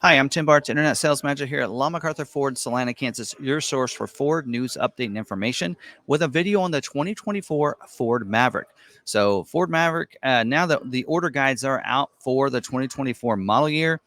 Hi, I'm Tim Bartz, Internet Sales Manager here at McArthur Ford, Salina, Kansas, your source for Ford news, update, and information with a video on the 2024 Ford Maverick. So Ford Maverick, now that the order guides are out for the 2024 model year,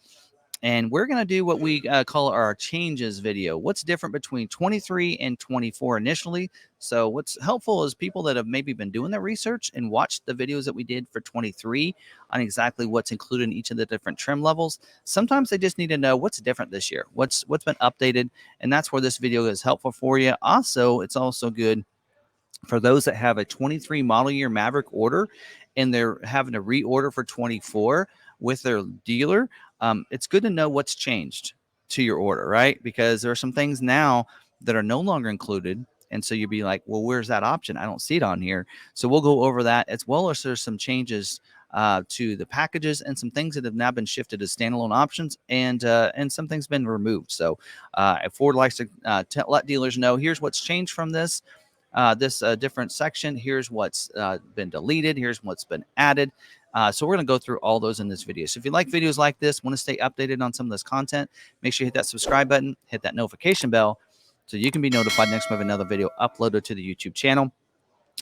and we're going to do what we call our changes video. What's different between 23 and 24 initially? So what's helpful is people that have maybe been doing the research and watched the videos that we did for 23 on exactly what's included in each of the different trim levels. Sometimes they just need to know what's different this year, what's been updated, and that's where this video is helpful for you. Also, it's also good for those that have a 23 model year Maverick order and they're having to reorder for 24 with their dealer. It's good to know what's changed to your order, right? Because there are some things now that are no longer included. And so you'd be like, well, where's that option? I don't see it on here. So we'll go over that, as well as there's some changes to the packages and some things that have now been shifted as standalone options, and some things been removed. So Ford likes to let dealers know, here's what's changed from this different section. Here's what's been deleted. Here's what's been added. So we're going to go through all those in this video. So if you like videos like this, want to stay updated on some of this content, make sure you hit that subscribe button, hit that notification bell, so you can be notified next time we have another video uploaded to the YouTube channel.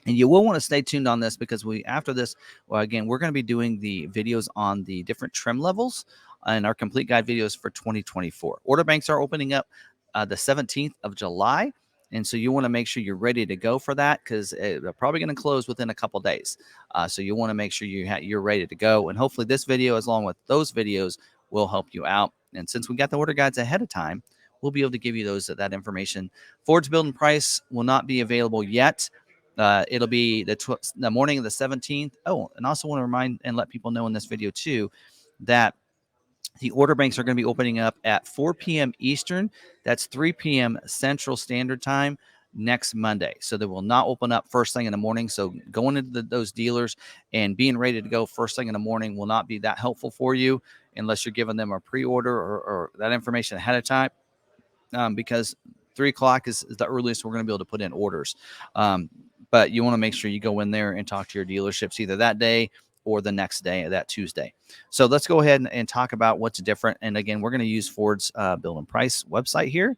And you will want to stay tuned on this, because after this, well, again, we're going to be doing the videos on the different trim levels and our complete guide videos for 2024. Order banks are opening up the 17th of July. And so you want to make sure you're ready to go for that, because they're probably going to close within a couple days. So you want to make sure you're ready to go. And hopefully this video, as long with those videos, will help you out. And since we got the order guides ahead of time, we'll be able to give you that information. Ford's build and price will not be available yet. It'll be the morning of the 17th. Oh, and also want to remind and let people know in this video too that the order banks are going to be opening up at 4 p.m. Eastern. That's 3 p.m. Central Standard Time next Monday. So they will not open up first thing in the morning. So going into those dealers and being ready to go first thing in the morning will not be that helpful for you unless you're giving them a pre-order or that information ahead of time, because 3 o'clock is the earliest we're going to be able to put in orders. But you want to make sure you go in there and talk to your dealerships either that day or the next day, that Tuesday. So let's go ahead and talk about what's different. And again, we're going to use Ford's build and price website here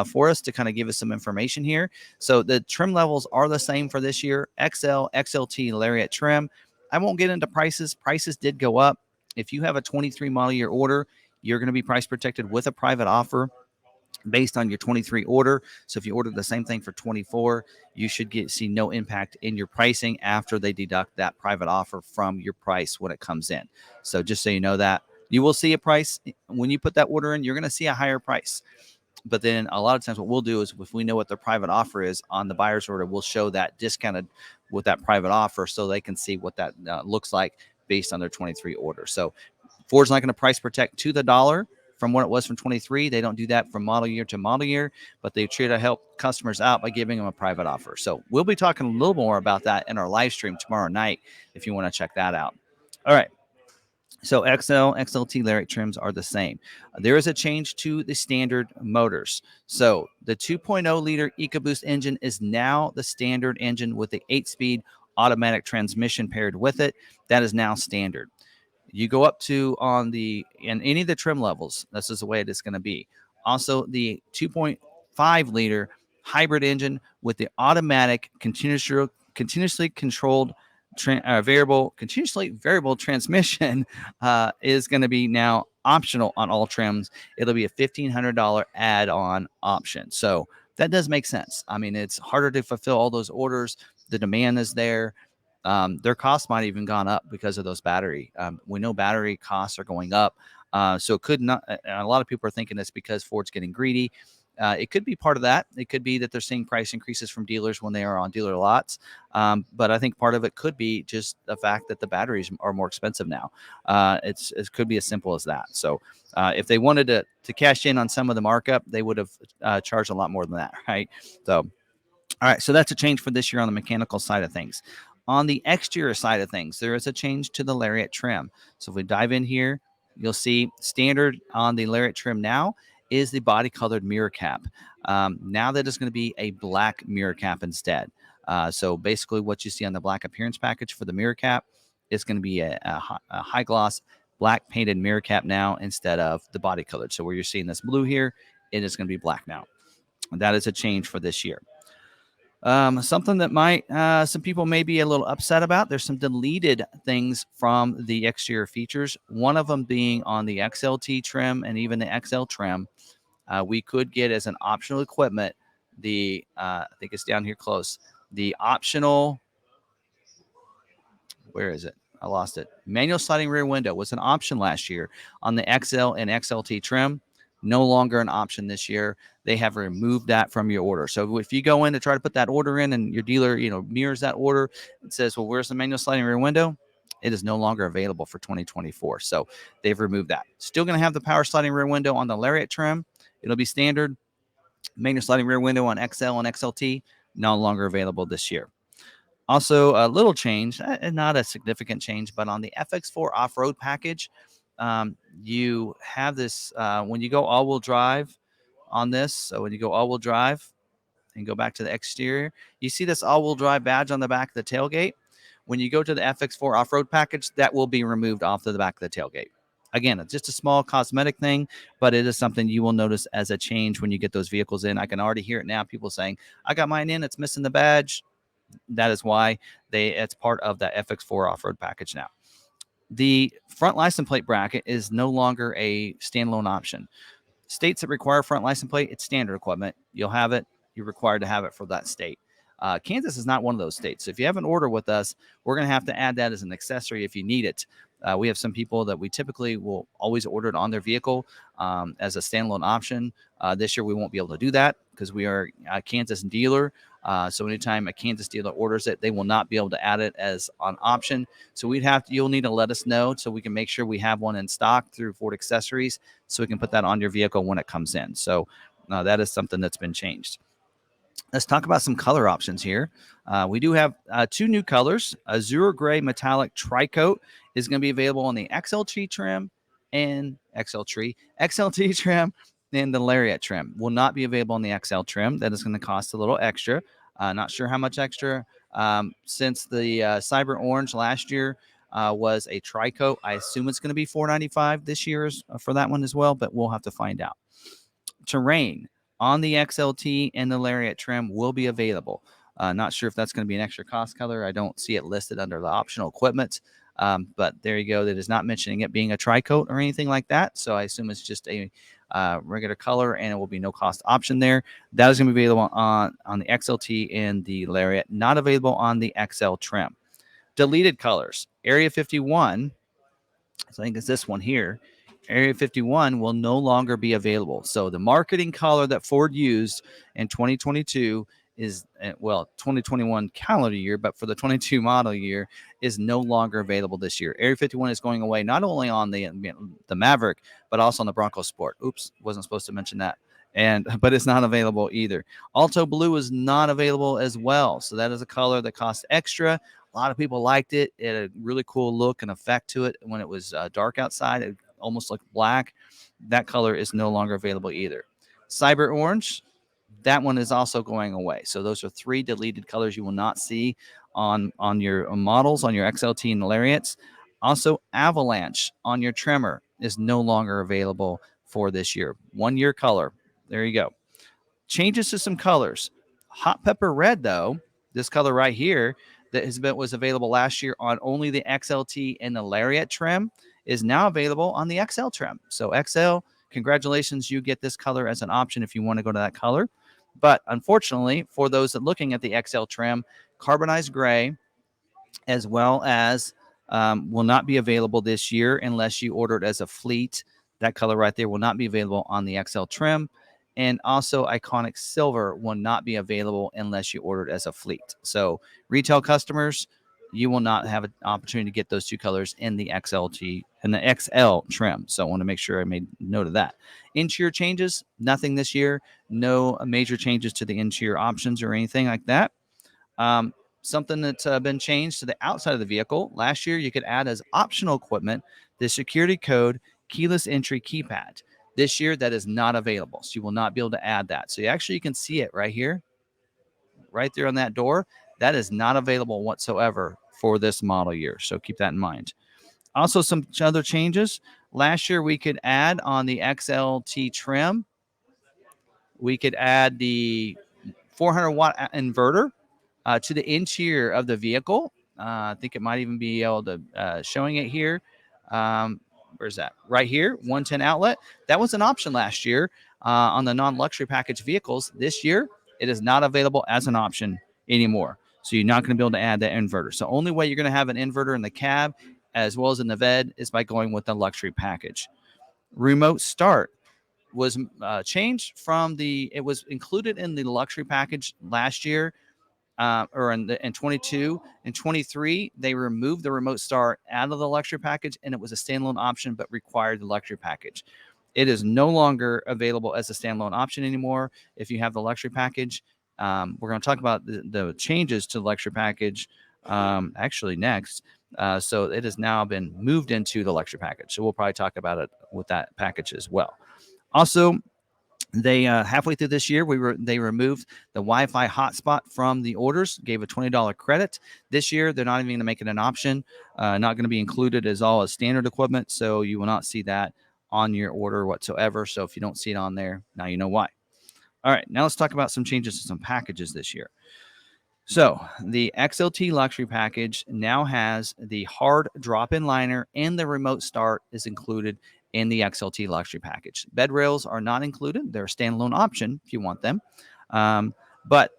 for us to kind of give us some information here. So the trim levels are the same for this year: XL, XLT, Lariat trim. I won't get into prices. Prices did go up. If you have a 23 model year order, you're going to be price protected with a private offer based on your 23 order. So if you order the same thing for 24, you should see no impact in your pricing after they deduct that private offer from your price when it comes in. So just so you know that, you will see a price when you put that order in. You're going to see a higher price. But then a lot of times what we'll do is, if we know what the private offer is on the buyer's order, we'll show that discounted with that private offer so they can see what that looks like based on their 23 order. So Ford's not going to price protect to the dollar from what it was from 23. They don't do that from model year to model year, but they try to help customers out by giving them a private offer. So we'll be talking a little more about that in our live stream tomorrow night if you want to check that out. All right. So XL, XLT Lariat trims are the same. There is a change to the standard motors. So the 2.0 liter EcoBoost engine is now the standard engine with the 8-speed automatic transmission paired with it. That is now standard. You go up to in any of the trim levels, this is the way it is going to be. Also, the 2.5 liter hybrid engine with the automatic continuously controlled continuously variable transmission is going to be now optional on all trims. It'll be a $1,500 add-on option. So that does make sense. I mean, it's harder to fulfill all those orders. The demand is there. Their costs might have even gone up because of those battery. We know battery costs are going up. So it could not. A lot of people are thinking it's because Ford's getting greedy. It could be part of that. It could be that they're seeing price increases from dealers when they are on dealer lots. But I think part of it could be just the fact that the batteries are more expensive now. It could be as simple as that. So if they wanted to cash in on some of the markup, they would have charged a lot more than that, right? So, all right. So that's a change for this year on the mechanical side of things. On the exterior side of things, there is a change to the Lariat trim. So if we dive in here, you'll see standard on the Lariat trim now is the body colored mirror cap. Now that is going to be a black mirror cap instead. So basically what you see on the black appearance package for the mirror cap is going to be a high gloss black painted mirror cap now instead of the body colored. So where you're seeing this blue here, it is going to be black now. And that is a change for this year. Something that might some people may be a little upset about. There's some deleted things from the exterior features. One of them being on the XLT trim and even the XL trim. We could get as an optional equipment the I think it's down here close. The optional, where is it? I lost it. Manual sliding rear window was an option last year on the XL and XLT trim. No longer an option this year. They have removed that from your order. So if you go in to try to put that order in and your dealer, mirrors that order, it says, well, where's the manual sliding rear window? It is no longer available for 2024. So they've removed that. Still going to have the power sliding rear window on the Lariat trim. It'll be standard. Manual sliding rear window on XL and XLT, no longer available this year. Also, a little change, not a significant change, but on the FX4 off-road package, you have this when you go all-wheel drive on this. So when you go all-wheel drive and go back to the exterior, you see this all-wheel drive badge on the back of the tailgate. When you go to the FX4 off-road package, that will be removed off of the back of the tailgate. Again, it's just a small cosmetic thing, but it is something you will notice as a change when you get those vehicles in. I can already hear it now. People saying, I got mine in, it's missing the badge. That is why it's part of the FX4 off-road package now. The front license plate bracket is no longer a standalone option. States that require front license plate, it's standard equipment. You'll have it. You're required to have it for that state. Kansas is not one of those states. So if you have an order with us, we're going to have to add that as an accessory if you need it. We have some people that we typically will always order it on their vehicle as a standalone option. This year, we won't be able to do that because we are a Kansas dealer. So anytime a Kansas dealer orders it, they will not be able to add it as an option. So you'll need to let us know so we can make sure we have one in stock through Ford Accessories so we can put that on your vehicle when it comes in. So that is something that's been changed. Let's talk about some color options here. We do have two new colors. Azure Gray Metallic Tri-Coat is going to be available on the XLT trim and XLT trim and the Lariat trim. Will not be available on the XL trim. That is going to cost a little extra. Not sure how much extra. Since the Cyber Orange last year was a Tri-Coat, I assume it's going to be $495 this year for that one as well, but we'll have to find out. Terrain on the XLT and the Lariat trim will be available. Not sure if that's going to be an extra cost color. I don't see it listed under the optional equipment, but there you go. That is not mentioning it being a tri-coat or anything like that. So I assume it's just a regular color and it will be no cost option there. That is going to be available on the XLT and the Lariat, not available on the XL trim. Deleted colors. Area 51, so I think it's this one here. Area 51 will no longer be available. So the marketing color that Ford used in 2022 is, 2021 calendar year, but for the 22 model year is no longer available this year. Area 51 is going away not only on the Maverick, but also on the Bronco Sport. Oops, wasn't supposed to mention that. But it's not available either. Alto Blue is not available as well. So that is a color that costs extra. A lot of people liked it. It had a really cool look and effect to it when it was dark outside. It almost looked black. That color is no longer available either. Cyber Orange, that one is also going away. So those are three deleted colors you will not see on your models, on your XLT and Lariats. Also, Avalanche on your Tremor is no longer available for this year. 1 year color. There you go. Changes to some colors. Hot Pepper Red, though, this color right here that was available last year on only the XLT and the Lariat trim is now available on the XL trim. So XL, congratulations, you get this color as an option if you want to go to that color. But unfortunately, for those that looking at the XL trim, carbonized gray, as well as will not be available this year unless you order it as a fleet. That color right there will not be available on the XL trim. And also Iconic Silver will not be available unless you order it as a fleet. So retail customers, you will not have an opportunity to get those two colors in the XLT and the XL trim. So I want to make sure I made note of that. Interior changes, nothing this year. No major changes to the interior options or anything like that. Something that's been changed to the outside of the vehicle. Last year, you could add as optional equipment the security code keyless entry keypad. This year, that is not available. So you will not be able to add that. So you can see it right here, right there on that door. That is not available whatsoever for this model year. So keep that in mind. Also, some other changes. Last year, we could add on the XLT trim, we could add the 400-watt inverter to the interior of the vehicle. I think it might even be able to showing it here. Where's that? Right here, 110 outlet. That was an option last year on the non-luxury package vehicles. This year, it is not available as an option anymore. So you're not going to be able to add that inverter. So only way you're going to have an inverter in the cab as well as in the VED is by going with the luxury package. Remote start was changed from it was included in the luxury package last year, or in 22 and 23, they removed the remote start out of the luxury package, and it was a standalone option, but required the luxury package. It is no longer available as a standalone option anymore. If you have the luxury package, we're going to talk about the changes to the luxury package actually next. So it has now been moved into the luxury package. So we'll probably talk about it with that package as well. Also, they halfway through this year, they removed the Wi-Fi hotspot from the orders, gave a $20 credit. This year, they're not even going to make it an option, not going to be included as all as standard equipment, so you will not see that on your order whatsoever. So if you don't see it on there, now you know why. All right, now let's talk about some changes to some packages this year. So the XLT luxury package now has the hard drop-in liner, and the remote start is included in the XLT luxury package. Bed rails are not included. They're a standalone option if you want them. But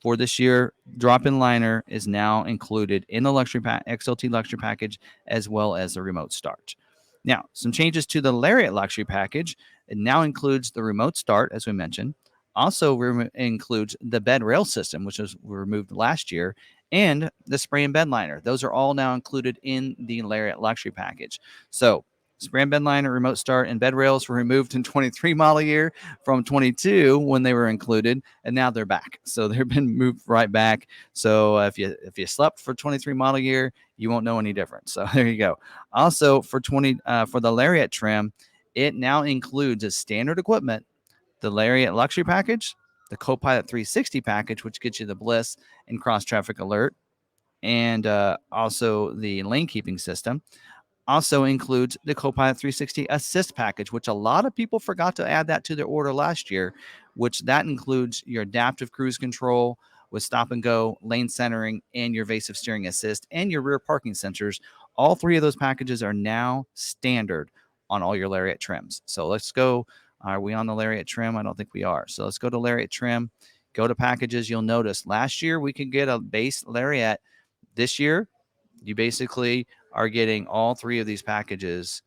for this year, drop-in liner is now included in the XLT luxury package, as well as the remote start. Now, some changes to the Lariat luxury package. It now includes the remote start, as we mentioned. Also includes the bed rail system, which was removed last year, and the spray and bed liner. Those are all now included in the Lariat luxury package. So spray and bed liner, remote start, and bed rails were removed in 23 model year from 22 when they were included, and now they're back. So they've been moved right back. So if you slept for 23 model year, you won't know any difference. So there you go. Also for the Lariat trim, it now includes as standard equipment the Lariat luxury package, the Copilot 360 package, which gets you the Bliss and cross traffic alert, and also the lane keeping system. Also includes the Copilot 360 Assist package, which a lot of people forgot to add that to their order last year, which that includes your adaptive cruise control with stop and go, lane centering, and your evasive steering assist, and your rear parking sensors. All three of those packages are now standard on all your Lariat trims. So let's go. Are we on the Lariat trim? I don't think we are. So let's go to Lariat trim, go to packages. You'll notice last year we could get a base Lariat. This year, you basically are getting all three of these packages.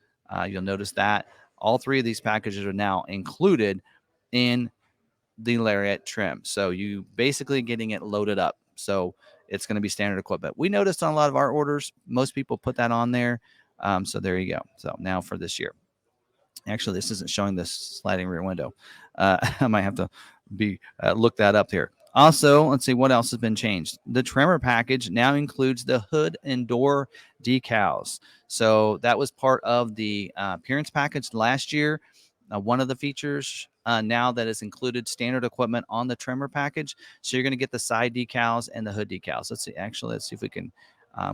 You'll notice that all three of these packages are now included in the Lariat trim. So you basically getting it loaded up. So it's going to be standard equipment. We noticed on a lot of our orders, most people put that on there. So there you go. So now for this year. Actually, this isn't showing this sliding rear window. I might have to look that up here. Also, let's see what else has been changed. The trimmer package now includes the hood and door decals. So that was part of the appearance package last year. One of the features now that is included standard equipment on the trimmer package. So you're going to get the side decals and the hood decals. Let's see. Actually, let's see if we can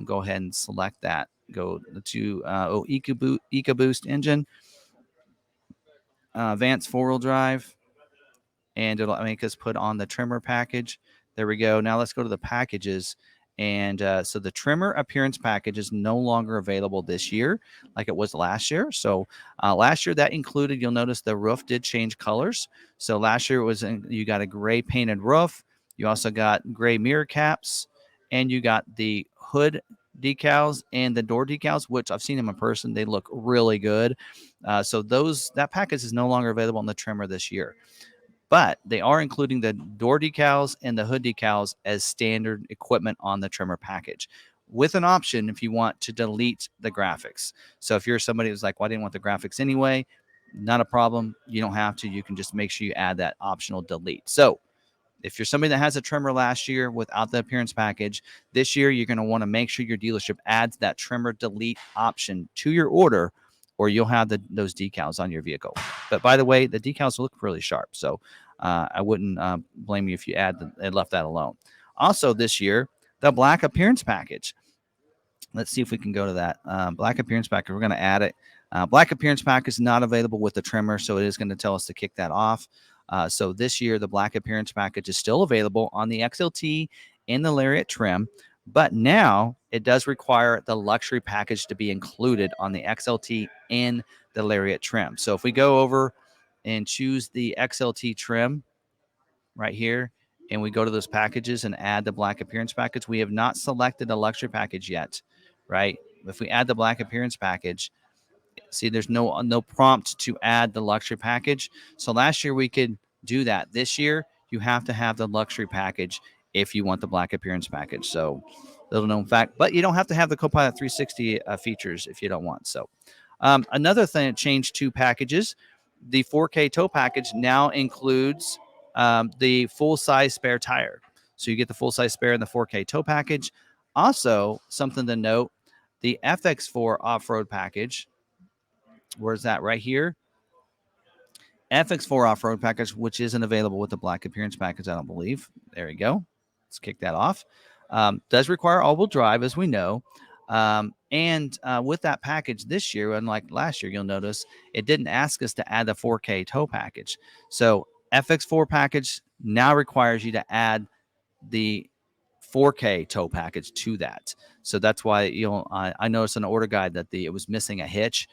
go ahead and select that. Go to EcoBoost engine. Advanced four-wheel drive, and it'll make us put on the trimmer package. There we go. Now let's go to the packages. And so the trimmer appearance package is no longer available this year like it was last year. So last year that included, you'll notice the roof did change colors. So last year you got a gray painted roof. You also got gray mirror caps, and you got the hood decals and the door decals, which I've seen them in person. They look really good. So that package is no longer available in the trimmer this year. But they are including the door decals and the hood decals as standard equipment on the trimmer package, with an option if you want to delete the graphics. So if you're somebody who's like, well, I didn't want the graphics anyway, not a problem. You don't have to. You can just make sure you add that optional delete. So if you're somebody that has a trimmer last year without the appearance package, this year you're going to want to make sure your dealership adds that trimmer delete option to your order, or you'll have those decals on your vehicle. But by the way, the decals look really sharp, so I wouldn't blame you if you left that alone. Also this year, the black appearance package. Let's see if we can go to that. Black appearance package. We're going to add it. Black appearance pack is not available with the trimmer, so it is going to tell us to kick that off. So this year, the black appearance package is still available on the XLT and the Lariat trim, but now it does require the luxury package to be included on the XLT and the Lariat trim. So if we go over and choose the XLT trim right here, and we go to those packages and add the black appearance package, we have not selected a luxury package yet, right? If we add the black appearance package, see, there's no prompt to add the luxury package. So last year we could do that. This year you have to have the luxury package if you want the black appearance package. So little known fact, but you don't have to have the Copilot 360 features if you don't want. So another thing that changed two packages. The 4K tow package now includes the full size spare tire. So you get the full size spare in the 4K tow package. Also, something to note, the FX4 off-road package. Where's that? Right here. FX4 off-road package, which isn't available with the black appearance package, I don't believe. There you go. Let's kick that off. Does require all-wheel drive, as we know. And with that package this year, unlike last year, you'll notice it didn't ask us to add the 4K tow package. So FX4 package now requires you to add the 4K tow package to that. So that's why I noticed in the order guide that it was missing a hitch.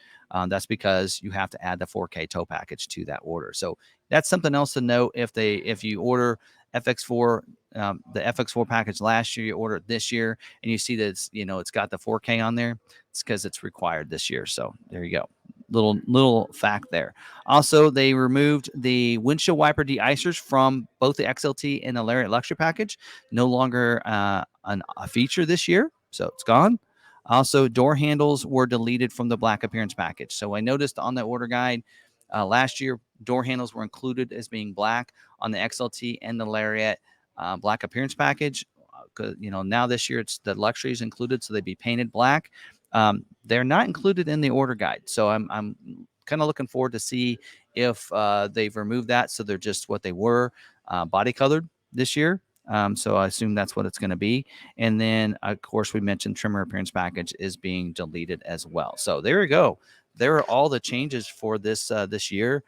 That's because you have to add the 4K tow package to that order. So that's something else to note. If you order FX4, the FX4 package last year, you order it this year, and you see that it's got the 4K on there, it's because it's required this year. So there you go. Little fact there. Also, they removed the windshield wiper de-icers from both the XLT and the Lariat Luxury package. No longer a feature this year, so it's gone. Also, door handles were deleted from the black appearance package. So I noticed on the order guide last year, door handles were included as being black on the XLT and the Lariat black appearance package. Now this year it's the luxury is included, so they'd be painted black. They're not included in the order guide, so I'm kind of looking forward to see if they've removed that, so they're just what they were, body colored this year. So I assume that's what it's going to be. And then, of course, we mentioned trimmer appearance package is being deleted as well. So there you go. There are all the changes for this year.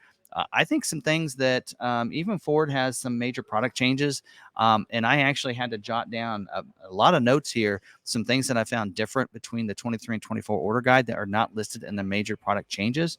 I think some things that even Ford has some major product changes. And I actually had to jot down a lot of notes here, some things that I found different between the 23 and 24 order guide that are not listed in the major product changes.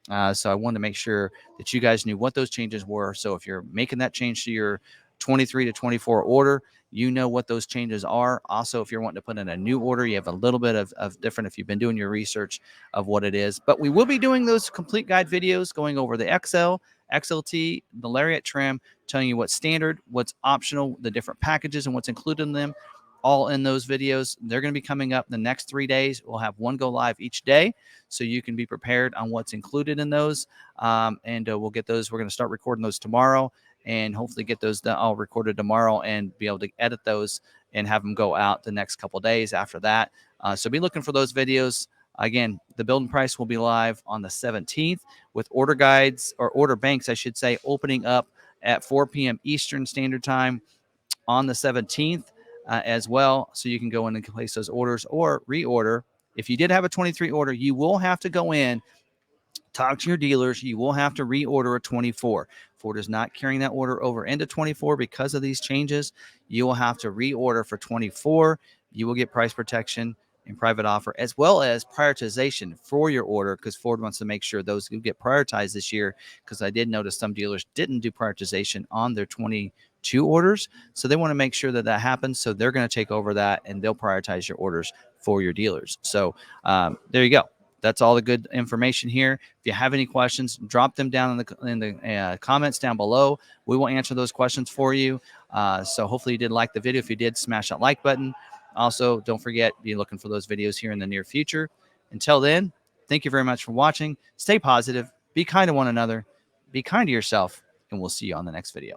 So I wanted to make sure that you guys knew what those changes were. So if you're making that change to your 23 to 24 order, you know what those changes are. Also, if you're wanting to put in a new order, you have a little bit of different if you've been doing your research of what it is. But we will be doing those complete guide videos going over the XL, XLT, the Lariat trim, telling you what's standard, what's optional, the different packages and what's included in them, all in those videos. They're going to be coming up the next 3 days. We'll have one go live each day, so you can be prepared on what's included in those. And we'll get those. We're going to start recording those tomorrow, and hopefully get those all recorded tomorrow and be able to edit those and have them go out the next couple of days after that. So be looking for those videos. Again, the building price will be live on the 17th with order guides, or order banks, I should say, opening up at 4 p.m. Eastern Standard Time on the 17th as well. So you can go in and place those orders or reorder. If you did have a 23 order, you will have to go in, talk to your dealers. You will have to reorder a 24. Ford is not carrying that order over into 24 because of these changes. You will have to reorder for 24. You will get price protection and private offer, as well as prioritization for your order, because Ford wants to make sure those who get prioritized this year, because I did notice some dealers didn't do prioritization on their 22 orders. So they want to make sure that that happens. So they're going to take over that, and they'll prioritize your orders for your dealers. So there you go. That's all the good information here. If you have any questions, drop them down in the comments down below. We will answer those questions for you. So hopefully you did like the video. If you did, smash that like button. Also, don't forget, be looking for those videos here in the near future. Until then, thank you very much for watching. Stay positive. Be kind to one another. Be kind to yourself. And we'll see you on the next video.